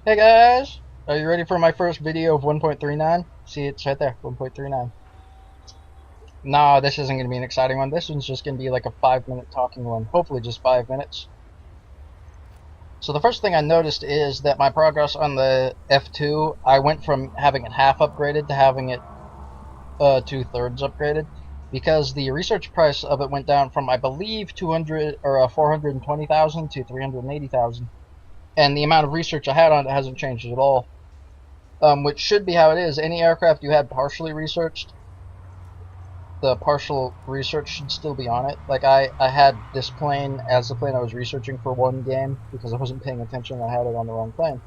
Hey guys! Are you ready for my first video of 1.39? See, it's right there, 1.39. No, this isn't going to be an exciting one. This one's just going to be like a 5-minute talking one. Hopefully just 5 minutes. So the first thing I noticed is that my progress on the F2, I went from having it half upgraded to having it 2/3 upgraded. Because the research price of it went down from, I believe, 420,000 to 380,000. And the amount of research I had on it hasn't changed at all. Which should be how it is. Any aircraft you had partially researched, the partial research should still be on it. Like, I had this plane as the plane I was researching for one game because I wasn't paying attention. I had it on the wrong plane.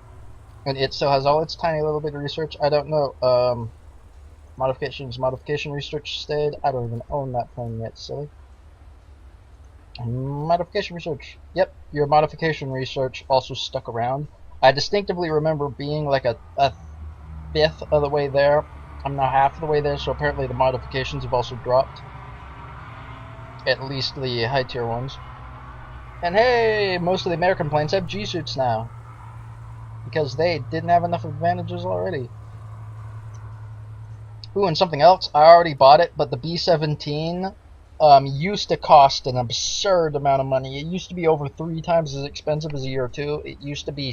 And it still has all its tiny little bit of research. I don't know. Modification research stayed. I don't even own that plane yet, silly. Modification research. Yep, your modification research also stuck around. I distinctively remember being like a fifth of the way there. I'm now half the way there, so apparently the modifications have also dropped. At least the high tier ones. And hey, most of the American planes have G-suits now. Because they didn't have enough advantages already. Ooh, and something else, I already bought it, but the B-17 used to cost an absurd amount of money. It used to be over 3 times as expensive as a year or two. It used to be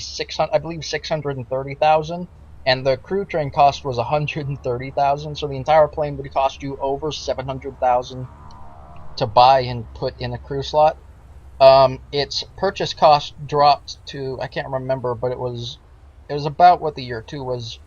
I believe 630,000. And the crew train cost was 130,000, so the entire plane would cost you over 700,000 to buy and put in a crew slot. Its purchase cost dropped to, I can't remember, but it was about what the year 2 was.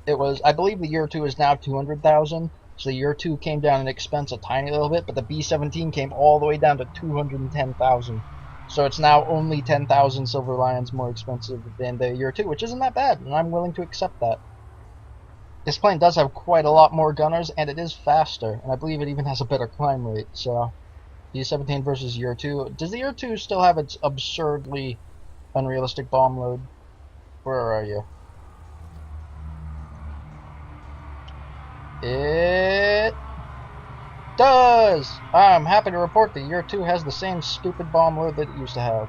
I believe the year 2 is now 200,000. So the year 2 came down in expense a tiny little bit, but the B-17 came all the way down to 210,000. So it's now only 10,000 Silver Lions more expensive than the year 2, which isn't that bad, and I'm willing to accept that. This plane does have quite a lot more gunners, and it is faster, and I believe it even has a better climb rate, so... B-17 versus year 2. Does the year 2 still have its absurdly unrealistic bomb load? Where are you? It does! I'm happy to report that year 2 has the same stupid bomb load that it used to have.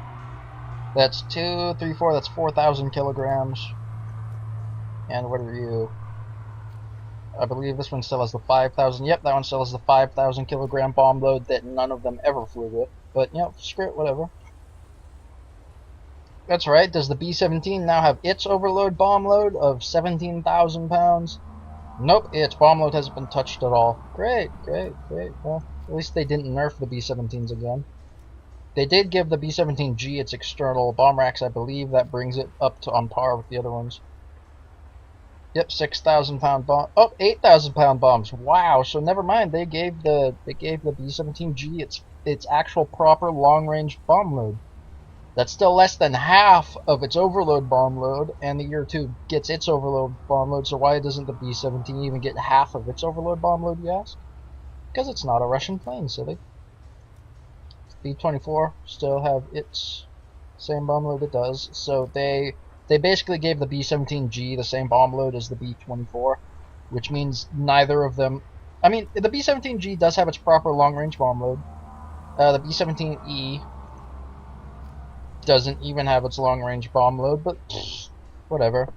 That's 2, 3, 4, that's 4,000 kilograms. And what are you? I believe this one still has the 5,000. Yep, that one still has the 5,000 kilogram bomb load that none of them ever flew with. But, you know, screw it, whatever. That's right. Does the B-17 now have its overload bomb load of 17,000 pounds? Nope, its bomb load hasn't been touched at all. Great, great, great. Well, at least they didn't nerf the B-17s again. They did give the B-17G its external bomb racks, I believe. That brings it up to on par with the other ones. Yep, 6,000 pound bomb. Oh, 8,000 pound bombs. Wow. So never mind. They gave the B-17G its actual proper long range bomb load. That's still less than half of its overload bomb load, and the year 2 gets its overload bomb load. So why doesn't the B-17 even get half of its overload bomb load? You ask? Because it's not a Russian plane, silly. B-24 still have its same bomb load it does. So they basically gave the B-17G the same bomb load as the B-24, which means neither of them... I mean, the B-17G does have its proper long-range bomb load. The B-17E doesn't even have its long-range bomb load, but whatever.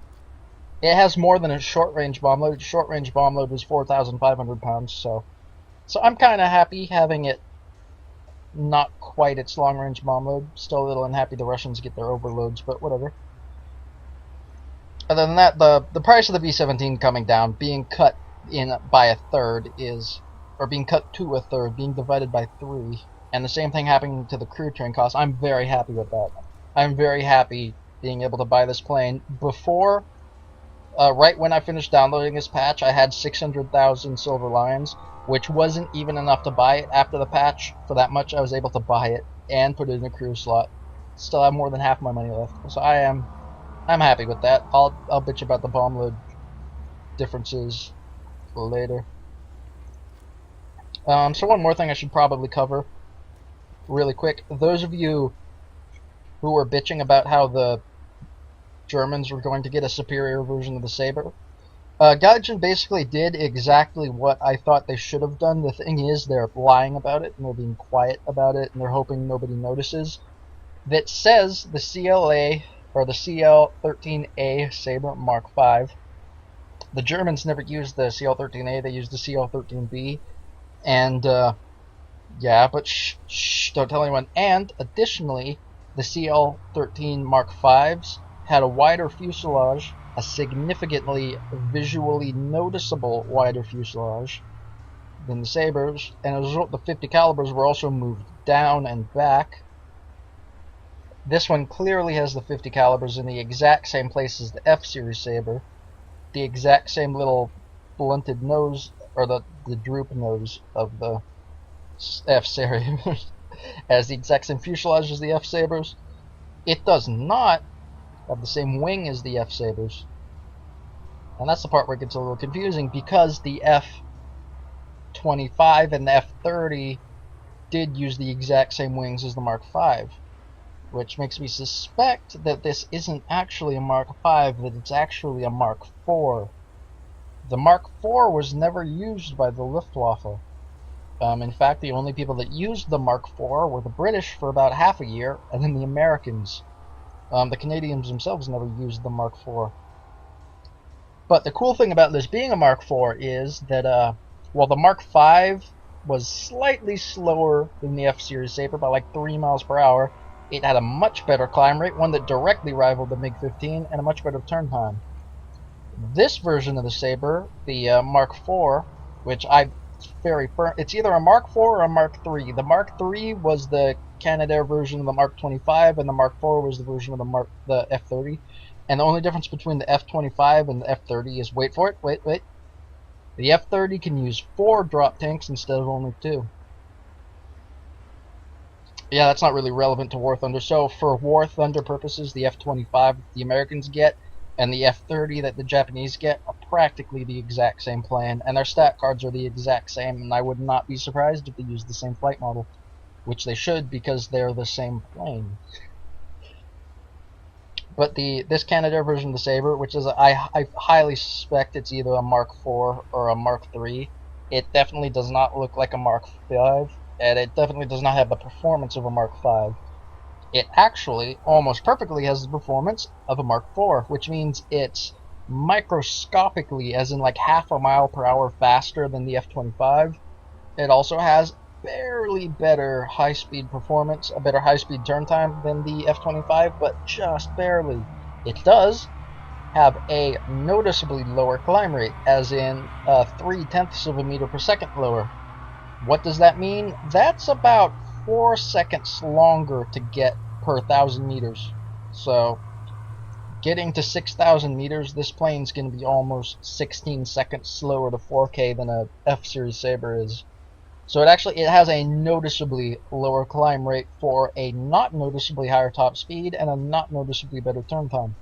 It has more than a short-range bomb load. Its short-range bomb load was 4,500 pounds, so I'm kind of happy having it not quite its long-range bomb load. Still a little unhappy the Russians get their overloads, but whatever. Other than that, the price of the B-17 coming down, being cut in by a third or being cut to a third, being divided by 3, and the same thing happening to the crew train cost, I'm very happy with that. I'm very happy being able to buy this plane. Before, right when I finished downloading this patch, I had 600,000 Silver Lions, which wasn't even enough to buy it. After the patch, for that much, I was able to buy it and put it in a crew slot. Still have more than half my money left, so I'm happy with that. I'll bitch about the bomb load differences later. So one more thing I should probably cover really quick. Those of you who were bitching about how the Germans were going to get a superior version of the Sabre, Gaijin basically did exactly what I thought they should have done. The thing is, they're lying about it, and they're being quiet about it, and they're hoping nobody notices. That says the CLA or the CL-13A Sabre Mark V. The Germans never used the CL-13A, they used the CL-13B. And, yeah, but shh, don't tell anyone. And, additionally, the CL-13 Mark V's had a wider fuselage, a significantly visually noticeable wider fuselage than the Sabres, and as a result, the 50 calibers were also moved down and back. This one clearly has the 50 calibers in the exact same place as the F-Series Sabre, the exact same little blunted nose, or the droop nose of the F-Series, as the exact same fuselage as the F-Sabres. It does not have the same wing as the F-Sabres. And that's the part where it gets a little confusing, because the F-25 and the F-30 did use the exact same wings as the Mark V, which makes me suspect that this isn't actually a Mark V, that it's actually a Mark IV. The Mark IV was never used by the Luftwaffe. In fact, the only people that used the Mark IV were the British for about half a year, and then the Americans. The Canadians themselves never used the Mark IV. But the cool thing about this being a Mark IV is that, while the Mark V was slightly slower than the F-Series Sabre by like 3 miles per hour, it had a much better climb rate, one that directly rivaled the MiG-15, and a much better turn time. This version of the Sabre, the Mark IV, which it's either a Mark IV or a Mark III. The Mark III was the Canadair version of the Mark 25, and the Mark IV was the version of the F-30. And the only difference between the F-25 and the F-30 is, wait for it, wait. The F-30 can use 4 drop tanks instead of only 2. Yeah, that's not really relevant to War Thunder. So for War Thunder purposes, the F-25 the Americans get and the F-30 that the Japanese get are practically the exact same plane, and their stat cards are the exact same, and I would not be surprised if they used the same flight model, which they should because they're the same plane. But this Canadair version of the Sabre, which is I highly suspect it's either a Mark IV or a Mark III, it definitely does not look like a Mark V, and it definitely does not have the performance of a Mark V. It actually almost perfectly has the performance of a Mark IV, which means it's microscopically, as in like half a mile per hour faster than the F-25. It also has barely better high-speed performance, a better high-speed turn time than the F-25, but just barely. It does have a noticeably lower climb rate, as in 0.3 of a meter per second lower. What does that mean? That's about 4 seconds longer to get per 1,000 meters. So, getting to 6,000 meters, this plane's going to be almost 16 seconds slower to 4K than a F-Series Sabre is. So it has a noticeably lower climb rate for a not noticeably higher top speed and a not noticeably better turn time.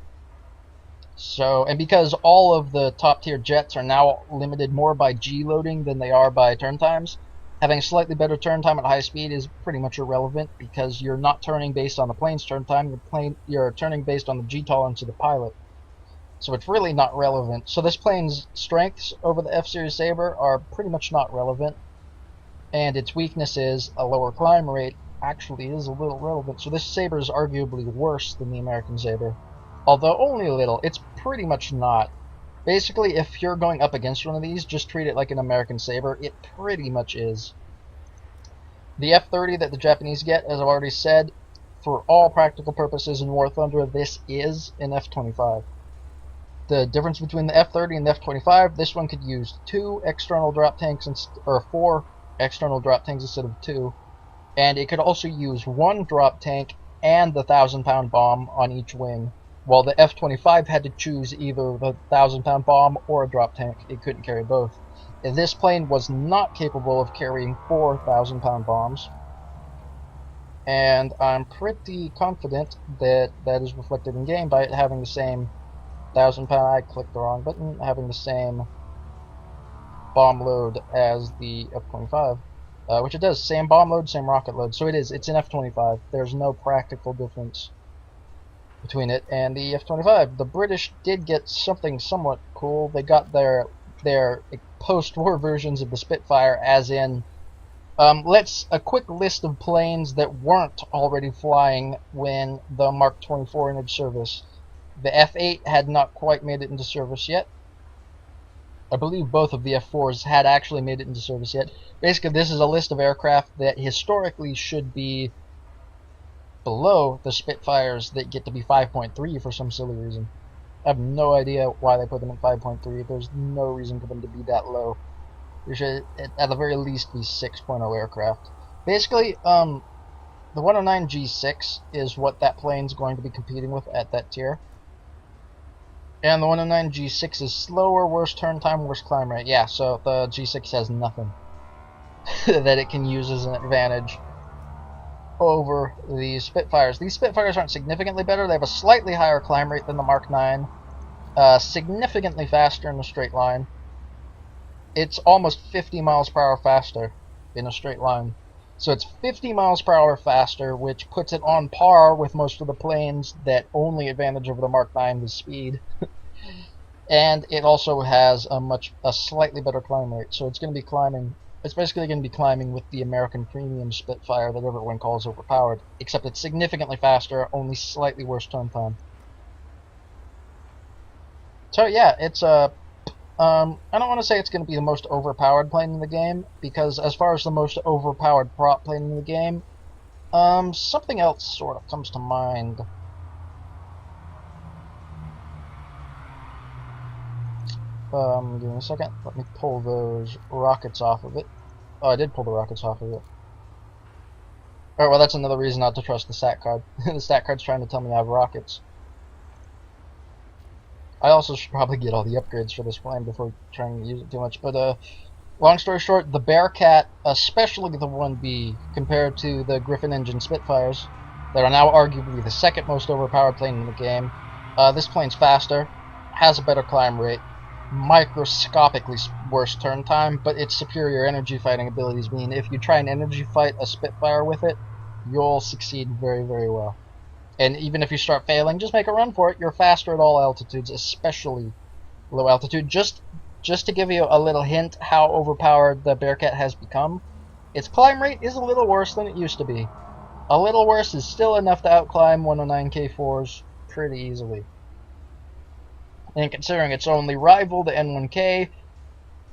So, and because all of the top tier jets are now limited more by G loading than they are by turn times, having a slightly better turn time at high speed is pretty much irrelevant because you're not turning based on the plane's turn time, you're turning based on the G tolerance of the pilot. So it's really not relevant. So this plane's strengths over the F-Series Sabre are pretty much not relevant, and its weakness is a lower climb rate actually is a little relevant. So this Sabre is arguably worse than the American Sabre, although only a little. It's pretty much not. Basically, if you're going up against one of these, just treat it like an American Sabre. It pretty much is. The F-30 that the Japanese get, as I've already said, for all practical purposes in War Thunder, this is an F-25. The difference between the F-30 and the F-25, this one could use 2 external drop tanks, or 4 external drop tanks instead of 2. And it could also use 1 drop tank and the 1,000-pound bomb on each wing, while the F-25 had to choose either the 1,000-pound bomb or a drop tank. It couldn't carry both. And this plane was not capable of carrying 4 1,000-pound bombs, and I'm pretty confident that that is reflected in game by it having the same 1,000-pound, I clicked the wrong button, having the same bomb load as the F-25, which it does, same bomb load, same rocket load, so it's an F-25. There's no practical difference between it and the F-25. The British did get something somewhat cool. They got their post-war versions of the Spitfire, as in Let's a quick list of planes that weren't already flying when the Mark 24 entered service. The F-8 had not quite made it into service yet. I believe both of the F-4s had actually made it into service yet. Basically, this is a list of aircraft that historically should be below the Spitfires that get to be 5.3 for some silly reason. I have no idea why they put them at 5.3. There's no reason for them to be that low. They should, at the very least, be 6.0 aircraft. Basically, the 109 G6 is what that plane's going to be competing with at that tier. And the 109 G6 is slower, worse turn time, worse climb rate. Yeah, so the G6 has nothing that it can use as an advantage over the Spitfires. These Spitfires aren't significantly better. They have a slightly higher climb rate than the Mark 9. Significantly faster in a straight line. It's almost 50 miles per hour faster in a straight line. So it's 50 miles per hour faster, which puts it on par with most of the planes that only advantage over the Mark 9 is speed. And it also has a slightly better climb rate. So it's going to be climbing. It's basically going to be climbing with the American Premium Spitfire that everyone calls overpowered, except it's significantly faster, only slightly worse turn time. So yeah, it's a I don't want to say it's going to be the most overpowered plane in the game, because as far as the most overpowered prop plane in the game, something else sort of comes to mind. Give me a second. Let me pull those rockets off of it. Oh, I did pull the rockets off of it. Alright, well that's another reason not to trust the stat card. The stat card's trying to tell me I have rockets. I also should probably get all the upgrades for this plane before trying to use it too much. But long story short, the Bearcat, especially the 1B, compared to the Griffin engine Spitfires, that are now arguably the second most overpowered plane in the game, this plane's faster, has a better climb rate, microscopically worse turn time, but its superior energy fighting abilities mean if you try and energy fight a Spitfire with it, you'll succeed very, very well. And even if you start failing, just make a run for it. You're faster at all altitudes, especially low altitude. Just to give you a little hint how overpowered the Bearcat has become, its climb rate is a little worse than it used to be. A little worse is still enough to outclimb 109 K4s pretty easily. And considering its only rival, the N1K,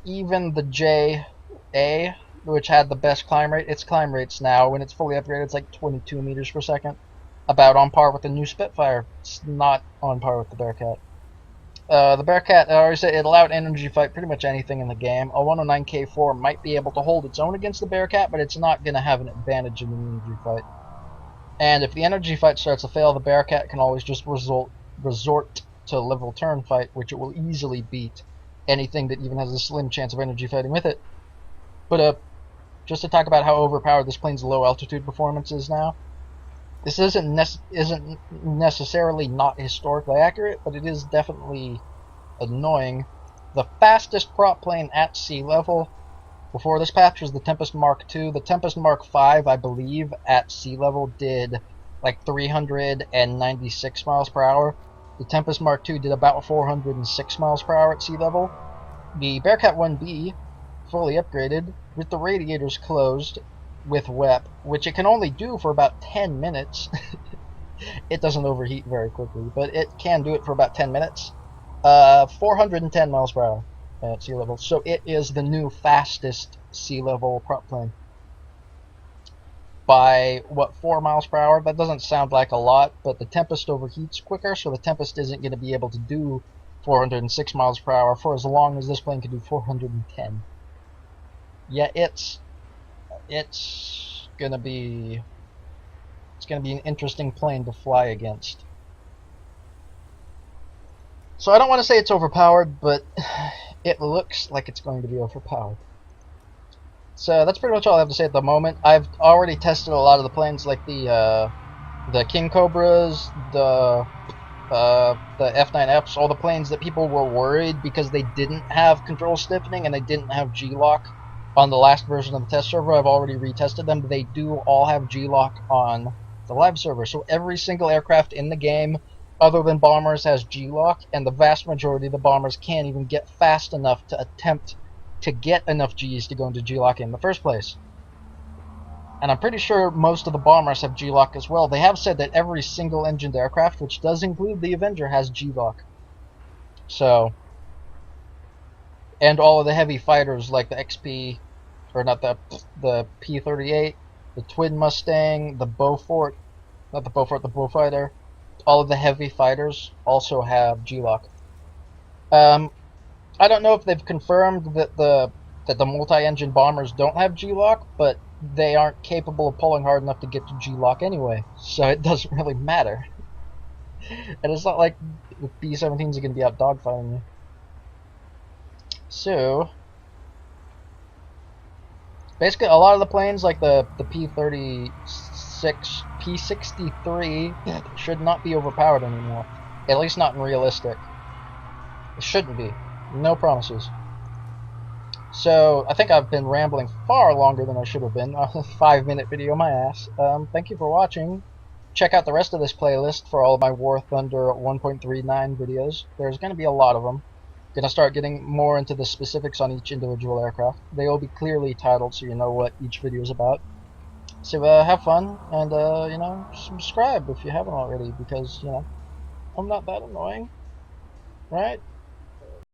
even the JA, which had the best climb rate, its climb rates now, when it's fully upgraded, it's like 22 meters per second. About on par with the new Spitfire. It's not on par with the Bearcat. The Bearcat, I already said, it allowed energy fight pretty much anything in the game. A 109K4 might be able to hold its own against the Bearcat, but it's not going to have an advantage in the energy fight. And if the energy fight starts to fail, the Bearcat can always just resort to level turn fight, which it will easily beat anything that even has a slim chance of energy fighting with it. But just to talk about how overpowered this plane's low altitude performance is now. This isn't necessarily not historically accurate, but it is definitely annoying. The fastest prop plane at sea level before this patch was the Tempest Mark II. The Tempest Mark V, I believe, at sea level did like 396 miles per hour. The Tempest Mark II did about 406 miles per hour at sea level. The Bearcat 1B, fully upgraded, with the radiators closed, with WEP, which it can only do for about 10 minutes. It doesn't overheat very quickly, but it can do it for about 10 minutes. 410 miles per hour at sea level. So it is the new fastest sea level prop plane. By, what, 4 miles per hour? That doesn't sound like a lot, but the Tempest overheats quicker, so the Tempest isn't going to be able to do 406 miles per hour for as long as this plane can do 410. Yeah, it's gonna be an interesting plane to fly against. So I don't want to say it's overpowered, but it looks like it's going to be overpowered. So that's pretty much all I have to say at the moment. I've already tested a lot of the planes, like the King Cobras, the F9Fs, all the planes that people were worried because they didn't have control stiffening and they didn't have G-lock. On the last version of the test server, I've already retested them. They do all have G-lock on the live server. So every single aircraft in the game, other than bombers, has G-lock, and the vast majority of the bombers can't even get fast enough to attempt to get enough Gs to go into G-lock in the first place. And I'm pretty sure most of the bombers have G-Lock as well. They have said that every single engined aircraft, which does include the Avenger, has G-Lock. So, and all of the heavy fighters like the XP, or not the P-38, the Twin Mustang, the Beaufort, not the Beaufort, the Beaufighter, all of the heavy fighters also have G-Lock. I don't know if they've confirmed that the multi-engine bombers don't have G-Lock, but they aren't capable of pulling hard enough to get to G-Lock anyway, so it doesn't really matter. And it's not like the B-17s are going to be out dogfighting you. So, basically, a lot of the planes, like the P-36, P-63, should not be overpowered anymore. At least not in realistic. It shouldn't be. No promises. So, I think I've been rambling far longer than I should have been. A 5-minute video, my ass. Thank you for watching. Check out the rest of this playlist for all of my War Thunder 1.39 videos. There's going to be a lot of them. Going to start getting more into the specifics on each individual aircraft. They will be clearly titled so you know what each video is about. So have fun, and you know, subscribe if you haven't already, because, you know, I'm not that annoying, right?